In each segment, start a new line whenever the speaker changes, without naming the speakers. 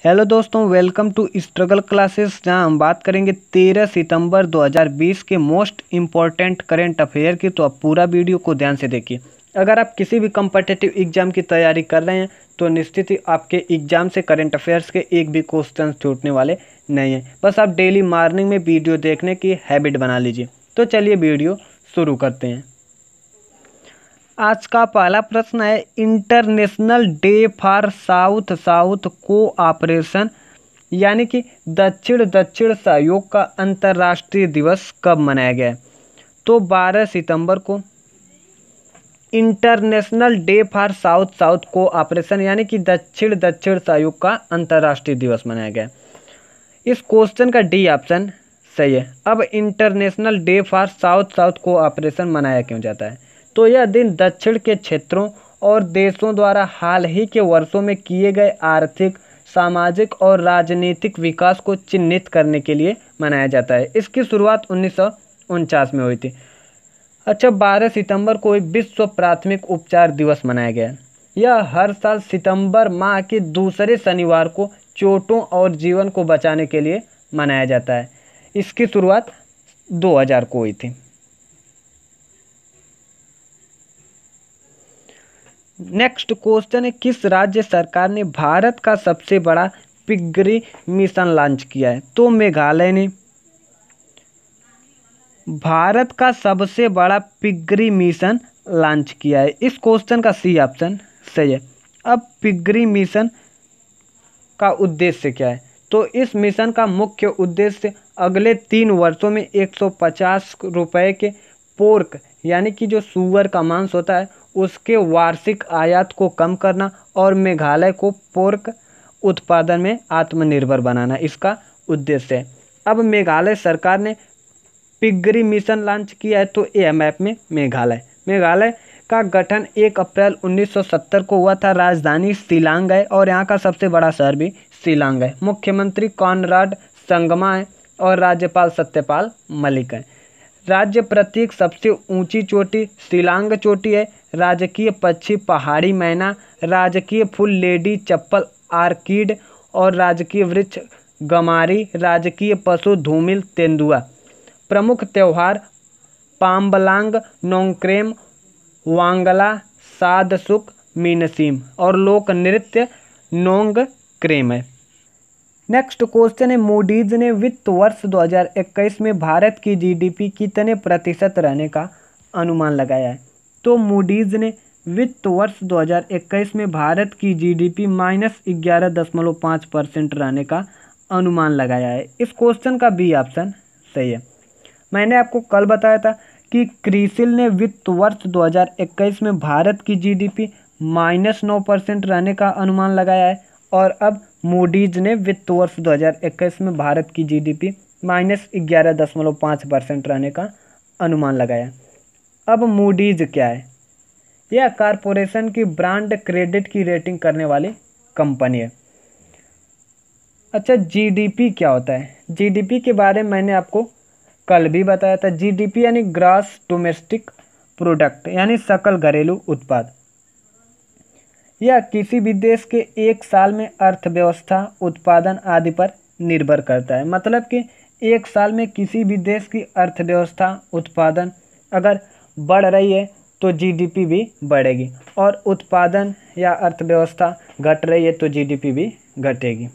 Hello दोस्तों, welcome to struggle classes, जहां हम बात करेंगे 13 सितंबर 2020 के मोस्ट इम्पॉर्टेंट करेंट अफेयर की। तो आप पूरा वीडियो को ध्यान से देखिए। अगर आप किसी भी कम्पिटिटिव एग्जाम की तैयारी कर रहे हैं तो निश्चित ही आपके एग्जाम से करंट अफेयर्स के एक भी क्वेश्चन छूटने वाले नहीं हैं। बस आप डेली मॉर्निंग में वीडियो देखने की हैबिट बना लीजिए। तो चलिए वीडियो शुरू करते हैं। आज का पहला प्रश्न है, international day for south south cooperation यानी कि दक्षिण दक्षिण सहयोग का अंतर्राष्ट्रीय दिवस कब मनाया गया है? तो 12 सितंबर को international day for south south cooperation यानी कि दक्षिण दक्षिण सहयोग का अंतर्राष्ट्रीय दिवस मनाया गया है। इस क्वेश्चन का डी ऑप्शन सही है। अब international day for south south cooperation मनाया क्यों जाता है? तो यह दिन दक्षिण के क्षेत्रों और देशों द्वारा हाल ही के वर्षों में किए गए आर्थिक, सामाजिक और राजनीतिक विकास को चिन्हित करने के लिए मनाया जाता है। इसकी शुरुआत 1949 में हुई थी। अच्छा, 12 सितंबर को विश्व प्राथमिक उपचार दिवस मनाया गया है। यह हर साल सितंबर माह के दूसरे शनिवार को चोटों और जीवन को बचाने के लिए मनाया जाता है। इसकी शुरुआत 2000 को हुई थी। नेक्स्ट क्वेश्चन है, किस राज्य सरकार ने भारत का सबसे बड़ा पिगरी मिशन लॉन्च किया है? तो मेघालय ने भारत का सबसे बड़ा पिगरी मिशन लॉन्च किया है। इस क्वेश्चन का सी ऑप्शन सही है। अब पिगरी मिशन का उद्देश्य क्या है? तो इस मिशन का मुख्य उद्देश्य अगले 3 वर्षों में 150 रुपये के पोर्क यानी कि जो सूअर का मांस होता है उसके वार्षिक आयात को कम करना और मेघालय को पोर्क उत्पादन में आत्मनिर्भर बनाना इसका उद्देश्य है। अब मेघालय सरकार ने पिगरी मिशन लॉन्च किया है। तो ए मैप में मेघालय का गठन 1 अप्रैल 1970 को हुआ था। राजधानी शिलांग है और यहाँ का सबसे बड़ा शहर भी शिलांग है। मुख्यमंत्री कॉनराड संगमा है और राज्यपाल सत्यपाल मलिक है। राज्य प्रतीक सबसे ऊंची चोटी शिलांग चोटी है। राजकीय पक्षी पहाड़ी मैना, राजकीय फूल लेडी चप्पल आर्किड और राजकीय वृक्ष गमारी, राजकीय पशु धूमिल तेंदुआ। प्रमुख त्यौहार पाम्बलांग, नोंगक्रेम, वांगला, सादसुक, मीनसीम और लोक नृत्य नोंगक्रेम है। नेक्स्ट क्वेश्चन है, मूडीज ने वित्त वर्ष 2021 में भारत की जीडीपी कितने प्रतिशत रहने का अनुमान लगाया है? तो मूडीज ने वित्त वर्ष 2021 में भारत की जीडीपी -11.5% रहने का अनुमान लगाया है। इस क्वेश्चन का बी ऑप्शन सही है। मैंने आपको कल बताया था कि क्रिसिल ने वित्त वर्ष 2021 में भारत की जीडीपी -9% रहने का अनुमान लगाया है और अब मूडीज ने वित्त वर्ष 2021 में भारत की जीडीपी -11.5% रहने का अनुमान लगाया। अब मूडीज क्या है? यह कारपोरेशन की ब्रांड क्रेडिट की रेटिंग करने वाली कंपनी है। अच्छा, जीडीपी क्या होता है? जीडीपी के बारे में मैंने आपको कल भी बताया था। जीडीपी यानी ग्रॉस डोमेस्टिक प्रोडक्ट यानी सकल घरेलू उत्पाद। यह किसी भी देश के एक साल में अर्थव्यवस्था, उत्पादन आदि पर निर्भर करता है। मतलब कि एक साल में किसी भी देश की अर्थव्यवस्था, उत्पादन अगर बढ़ रही है तो जीडीपी भी बढ़ेगी और उत्पादन या अर्थव्यवस्था घट रही है तो जीडीपी भी घटेगी।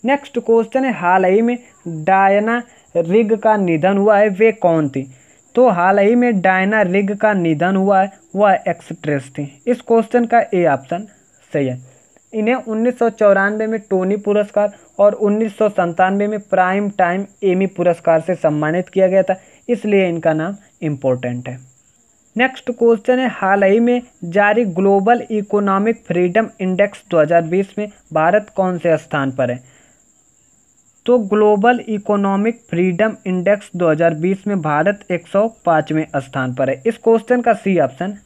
नेक्स्ट क्वेश्चन है, हाल ही में डायना रिग का निधन हुआ है, वे कौन थी? तो हाल ही में डायना रिग का निधन हुआ है, वह एक्ट्रेस थी। इस क्वेश्चन का ए ऑप्शन सही है। इन्हें 1994 में टोनी पुरस्कार और 1997 में प्राइम टाइम एमी पुरस्कार से सम्मानित किया गया था, इसलिए इनका नाम इम्पोर्टेंट है। नेक्स्ट क्वेश्चन है, हाल ही में जारी ग्लोबल इकोनॉमिक फ्रीडम इंडेक्स 2020 में भारत कौन से स्थान पर है? तो ग्लोबल इकोनॉमिक फ्रीडम इंडेक्स 2020 में भारत 105वें स्थान पर है। इस क्वेश्चन का सी ऑप्शन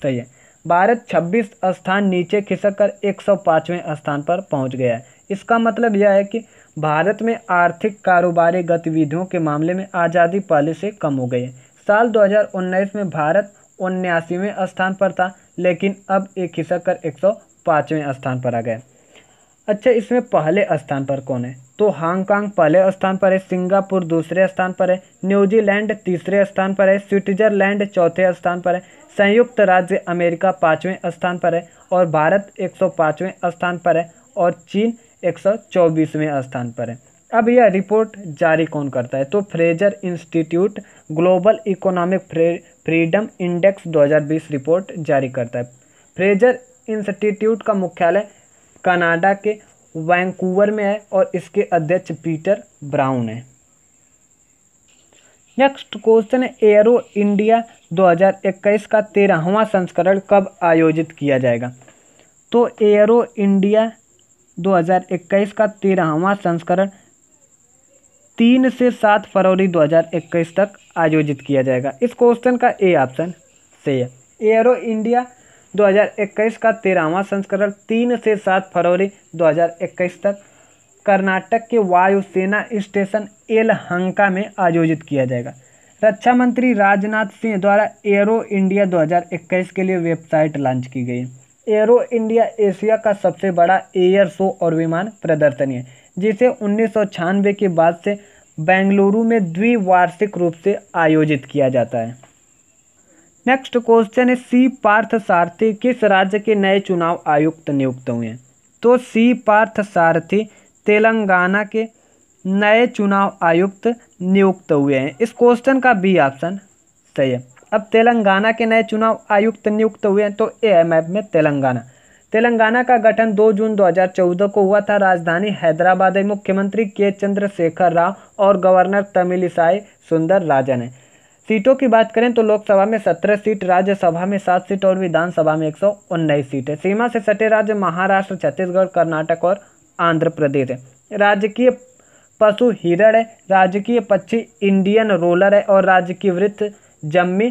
सही है। भारत 26 स्थान नीचे खिसक कर 105वें स्थान पर पहुंच गया है। इसका मतलब यह है कि भारत में आर्थिक कारोबारी गतिविधियों के मामले में आज़ादी पहले से कम हो गई है। साल 2019 में भारत 79वें स्थान पर था, लेकिन अब एक खिसक कर 105वें स्थान पर आ गए। अच्छा, इसमें पहले स्थान पर कौन है? तो हांगकांग पहले स्थान पर है, सिंगापुर दूसरे स्थान पर है, न्यूजीलैंड तीसरे स्थान पर है, स्विट्जरलैंड चौथे स्थान पर है, संयुक्त राज्य अमेरिका 5वें स्थान पर है और भारत 105वें स्थान पर है और चीन 124वें स्थान पर है। अब यह रिपोर्ट जारी कौन करता है? तो Fraser institute global economic freedom index 2020 report जारी करता है। फ्रेजर इंस्टीट्यूट का मुख्यालय कनाडा के वैंकूवर में है और इसके अध्यक्ष पीटर ब्राउन है। नेक्स्ट क्वेश्चन है, एरो इंडिया 2021 का 13वां संस्करण कब आयोजित किया जाएगा? तो एरो इंडिया 2021 का 13वां संस्करण 3 से 7 फरवरी 2021 तक आयोजित किया जाएगा। इस क्वेश्चन का ए ऑप्शन सही है। एरो इंडिया 2021 का 13वां संस्करण 3 से 7 फरवरी 2021 तक कर्नाटक के वायुसेना स्टेशन येलहंका में आयोजित किया जाएगा। रक्षा मंत्री राजनाथ सिंह द्वारा एरो इंडिया 2021 के लिए वेबसाइट लॉन्च की गई है। एरो इंडिया एशिया का सबसे बड़ा एयर शो और विमान प्रदर्शनी है, जिसे 1996 के बाद से बेंगलुरु में द्विवार्षिक रूप से आयोजित किया जाता है। नेक्स्ट क्वेश्चन है, सी पार्थ सारथी किस राज्य के नए चुनाव आयुक्त नियुक्त हुए हैं? तो सी पार्थ सारथी तेलंगाना के नए चुनाव आयुक्त नियुक्त हुए हैं। इस क्वेश्चन का बी ऑप्शन सही है। अब तेलंगाना के नए चुनाव आयुक्त नियुक्त हुए हैं, तो ए है मैप में तेलंगाना का गठन 2 जून 2014 को हुआ था। राजधानी हैदराबाद है। मुख्यमंत्री के चंद्रशेखर राव और गवर्नर तमिलिसाई सुंदरराजन है। सीटों की बात करें तो लोकसभा में 17 सीट, राज्यसभा में 7 सीट और विधानसभा में 119 सीट है। सीमा से सटे राज्य महाराष्ट्र, छत्तीसगढ़, कर्नाटक और आंध्र प्रदेश है। राजकीय पशु हिरण है, राजकीय पक्षी इंडियन रोलर है और राजकीय वृक्ष जम्मी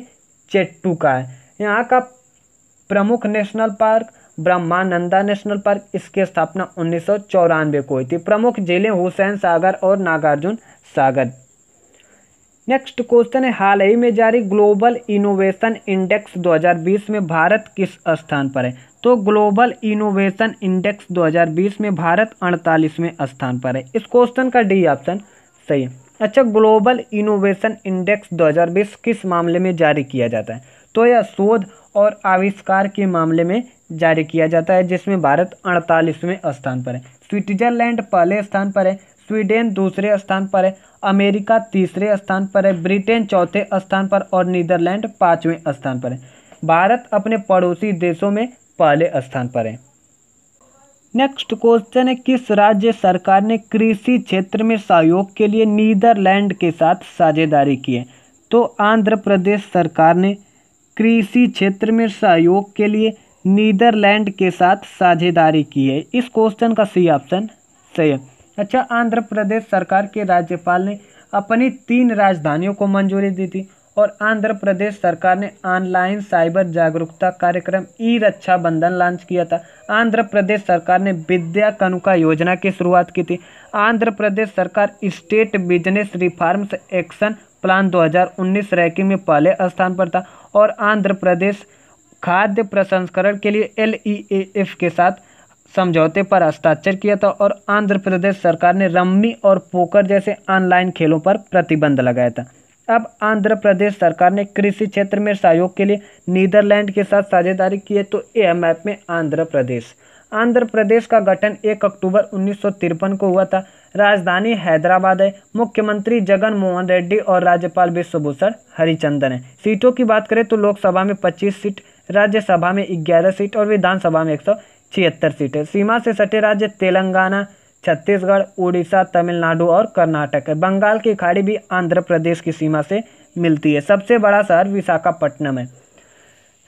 चेट्टू है। यहाँ का प्रमुख national park Brahmananda national park, इसकी स्थापना 1994 को हुई थी। प्रमुख झीलें हुसैन सागर और नागार्जुन सागर। नेक्स्ट क्वेश्चन है, हाल ही में जारी ग्लोबल इनोवेशन इंडेक्स 2020 में भारत किस स्थान पर है? तो ग्लोबल इनोवेशन इंडेक्स 2020 में भारत 48वें स्थान पर है। इस क्वेश्चन का डी ऑप्शन सही है। अच्छा, ग्लोबल इनोवेशन इंडेक्स 2020 किस मामले में जारी किया जाता है? तो यह शोध और आविष्कार के मामले में जारी किया जाता है, जिसमें भारत 48वें स्थान पर है। स्विट्जरलैंड पहले स्थान पर है, स्वीडन दूसरे स्थान पर है, अमेरिका तीसरे स्थान पर है, ब्रिटेन चौथे स्थान पर और नीदरलैंड 5वें स्थान पर है। भारत अपने पड़ोसी देशों में पहले स्थान पर है। नेक्स्ट क्वेश्चन है, किस राज्य सरकार ने कृषि क्षेत्र में सहयोग के लिए नीदरलैंड के साथ साझेदारी की है? तो आंध्र प्रदेश सरकार ने कृषि क्षेत्र में सहयोग के लिए नीदरलैंड के साथ साझेदारी की है। इस क्वेश्चन का सी ऑप्शन सही है। अच्छा, आंध्र प्रदेश सरकार के राज्यपाल ने अपनी 3 राजधानियों को मंजूरी दी थी और आंध्र प्रदेश सरकार ने ऑनलाइन साइबर जागरूकता कार्यक्रम ई रक्षा बंधन लॉन्च किया था। आंध्र प्रदेश सरकार ने विद्या कनुका योजना की शुरुआत की थी। आंध्र प्रदेश सरकार estate business reforms action plan 2019 ranking में पहले स्थान पर था और आंध्र प्रदेश खाद्य प्रसंस्करण के लिए LEAF के साथ समझौते पर हस्ताक्षर किया था और आंध्र प्रदेश सरकार ने रम्मी और पोकर जैसे ऑनलाइन खेलों पर प्रतिबंध लगाया था। अब आंध्र प्रदेश सरकार ने कृषि क्षेत्र में सहयोग के लिए नीदरलैंड के साथ साझेदारी की है, तो ए मैप में आंध्र प्रदेश का गठन 1 अक्टूबर 1953 को हुआ था। राजधानी हैदराबाद है। मुख्यमंत्री जगन मोहन रेड्डी और राज्यपाल विश्वभूषण हरिचंदन है। सीटों की बात करें तो लोकसभा में 25 सीट, राज्यसभा में 11 सीट और विधानसभा में 176 सीट है। सीमा से सटे राज्य तेलंगाना, छत्तीसगढ़, उड़ीसा, तमिलनाडु और कर्नाटक है। बंगाल की खाड़ी भी आंध्र प्रदेश की सीमा से मिलती है। सबसे बड़ा शहर विशाखापट्टनम है।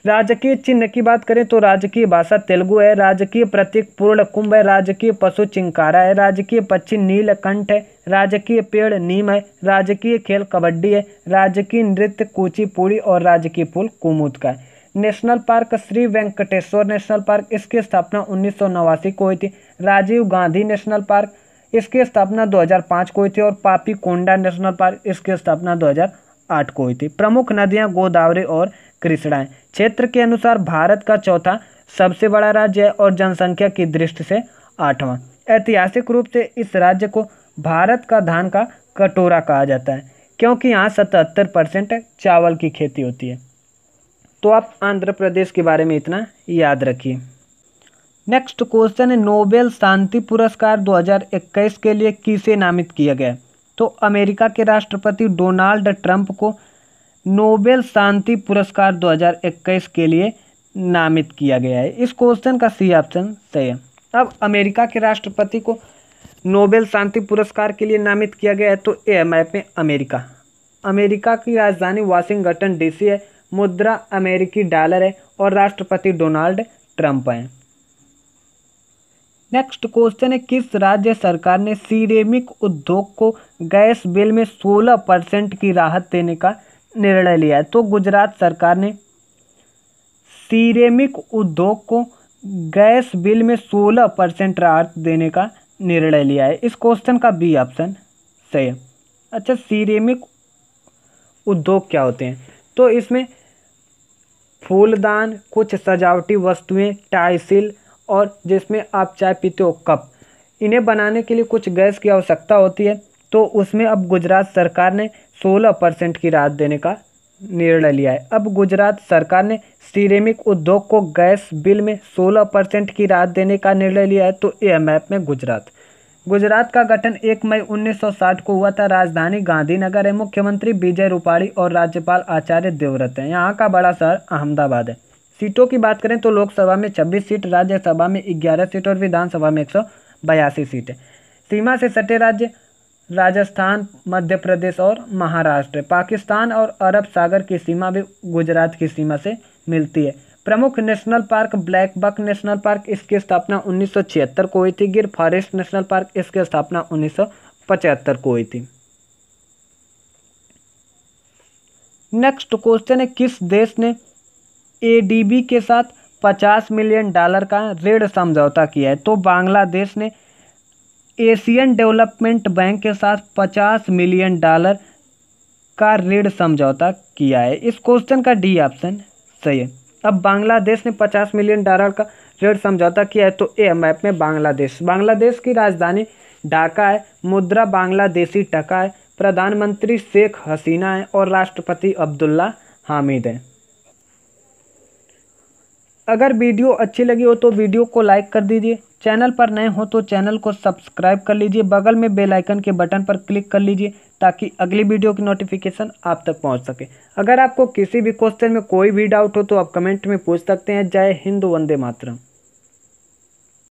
राजकीय चिन्ह की बात करें तो राजकीय भाषा तेलुगु है। राजकीय प्रतीक पूर्ण कुंभ है। राजकीय पशु चिंकारा है। राजकीय पक्षी नीलकंठ है। राजकीय पेड़ नीम है। राजकीय खेल कबड्डी है। राजकीय नृत्य कुचिपुड़ी और राजकीय फूल कुमुद का है। National park Shri Venkateswara national park, इसकी स्थापना 1989 को हुई थी। राजीव गांधी नेशनल पार्क, इसकी स्थापना 2005 को हुई थी और पापी कोंडा नेशनल पार्क, इसकी स्थापना 2008 को हुई थी। प्रमुख नदियां गोदावरी और कृष्णा है। क्षेत्र के अनुसार भारत का चौथा सबसे बड़ा राज्य है और जनसंख्या की दृष्टि से 8वां। ऐतिहासिक रूप से इस राज्य को भारत का धान का कटोरा कहा जाता है क्योंकि यहाँ 77% चावल की खेती होती है। तो आप आंध्र प्रदेश के बारे में इतना याद रखिए। नेक्स्ट क्वेश्चन है, नोबेल शांति पुरस्कार 2021 के लिए किसे नामित किया गया? तो अमेरिका के राष्ट्रपति डोनाल्ड ट्रंप को नोबेल शांति पुरस्कार 2021 के लिए नामित किया गया है। इस क्वेश्चन का सी ऑप्शन सही है। अब अमेरिका के राष्ट्रपति को नोबेल शांति पुरस्कार के लिए नामित किया गया है, तो ए मैप में अमेरिका की राजधानी वाशिंगटन डीसी है, मुद्रा अमेरिकी डॉलर है और राष्ट्रपति डोनाल्ड ट्रंप हैं। नेक्स्ट क्वेश्चन है, किस राज्य सरकार ने सिरेमिक उद्योग को गैस बिल में 16% की राहत देने का निर्णय लिया है? तो गुजरात सरकार ने सिरेमिक उद्योग को गैस बिल में 16% राहत देने का निर्णय लिया है। इस क्वेश्चन का बी ऑप्शन सही है। अच्छा, सिरेमिक उद्योग क्या होते हैं? तो इसमें फूलदान, कुछ सजावटी वस्तुएं, टाइसिल और जिसमें आप चाय पीते हो कप, इन्हें बनाने के लिए कुछ गैस की आवश्यकता होती है। तो उसमें अब गुजरात सरकार ने 16% की राहत देने का निर्णय लिया है। अब गुजरात सरकार ने सिरेमिक उद्योग को गैस बिल में 16% की राहत देने का निर्णय लिया है। तो ए मैप में गुजरात का गठन 1 मई 1960 को हुआ था। राजधानी गांधीनगर है। मुख्यमंत्री विजय रूपाणी और राज्यपाल आचार्य देवव्रत हैं। यहाँ का बड़ा शहर अहमदाबाद है। सीटों की बात करें तो लोकसभा में 26 सीट, राज्यसभा में 11 सीट और विधानसभा में 182 सीट है। सीमा से सटे राज्य राजस्थान, मध्य प्रदेश और महाराष्ट्र। पाकिस्तान और अरब सागर की सीमा भी गुजरात की सीमा से मिलती है। प्रमुख national park black buck national park, इसकी स्थापना 1976 को हुई थी। गिर फॉरेस्ट नेशनल पार्क, इसकी स्थापना 1975 को हुई थी। नेक्स्ट क्वेश्चन है, किस देश ने एडीबी के साथ $50 मिलियन का ऋण समझौता किया है? तो बांग्लादेश ने एशियन डेवलपमेंट बैंक के साथ $50 मिलियन का ऋण समझौता किया है। इस क्वेश्चन का डी ऑप्शन सही है। अब बांग्लादेश ने $50 मिलियन का ऋण समझौता किया है। तो ए मैप में बांग्लादेश की राजधानी ढाका है। मुद्रा बांग्लादेशी टका है। प्रधानमंत्री शेख हसीना है और राष्ट्रपति अब्दुल्ला हामिद है। अगर वीडियो अच्छी लगी हो तो वीडियो को लाइक कर दीजिए। चैनल पर नए हो तो चैनल को सब्सक्राइब कर लीजिए। बगल में बेल आइकन के बटन पर क्लिक कर लीजिए ताकि अगली वीडियो की नोटिफिकेशन आप तक पहुंच सके। अगर आपको किसी भी क्वेश्चन में कोई भी डाउट हो तो आप कमेंट में पूछ सकते हैं। जय हिंद, वंदे मातरम।